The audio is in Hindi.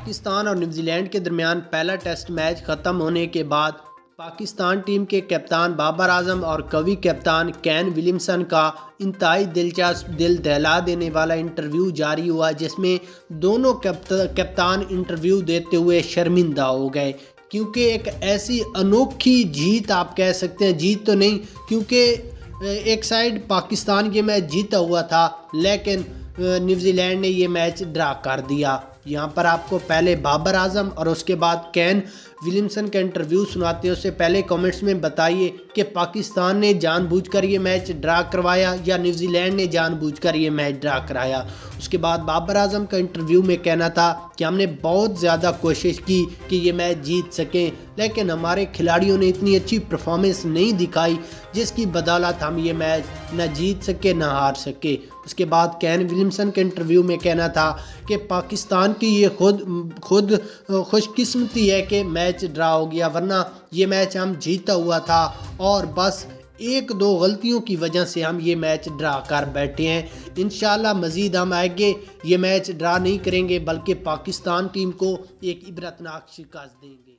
पाकिस्तान और न्यूजीलैंड के दरमियान पहला टेस्ट मैच ख़त्म होने के बाद पाकिस्तान टीम के कप्तान बाबर आजम और कवी कप्तान केन विलियमसन का इंतहाई दिलचस्प दिल दहला देने वाला इंटरव्यू जारी हुआ, जिसमें दोनों कप्तान इंटरव्यू देते हुए शर्मिंदा हो गए। क्योंकि एक ऐसी अनोखी जीत, आप कह सकते हैं जीत तो नहीं, क्योंकि एक साइड पाकिस्तान ये मैच जीता हुआ था लेकिन न्यूजीलैंड ने ये मैच ड्रा कर दिया। यहाँ पर आपको पहले बाबर आजम और उसके बाद केन विलियमसन का इंटरव्यू सुनाते हैं। उससे पहले कमेंट्स में बताइए कि पाकिस्तान ने जानबूझकर ये मैच ड्रा करवाया या न्यूजीलैंड ने जानबूझकर ये मैच ड्रा कराया। उसके बाद बाबर आजम का इंटरव्यू में कहना था कि हमने बहुत ज़्यादा कोशिश की कि ये मैच जीत सकें, लेकिन हमारे खिलाड़ियों ने इतनी अच्छी परफॉर्मेंस नहीं दिखाई जिसकी बदौलत हम ये मैच न जीत सके न हार सके। उसके बाद केन विलियमसन के इंटरव्यू में कहना था कि पाकिस्तान की ये खुद खुशकिस्मती है कि मैच ड्रा हो गया, वरना ये मैच हम जीता हुआ था और बस एक दो गलतियों की वजह से हम ये मैच ड्रा कर बैठे हैं। इंशाल्लाह मज़ीद हम आगे ये मैच ड्रा नहीं करेंगे बल्कि पाकिस्तान टीम को एक इबरतनाक शिकस्त देंगे।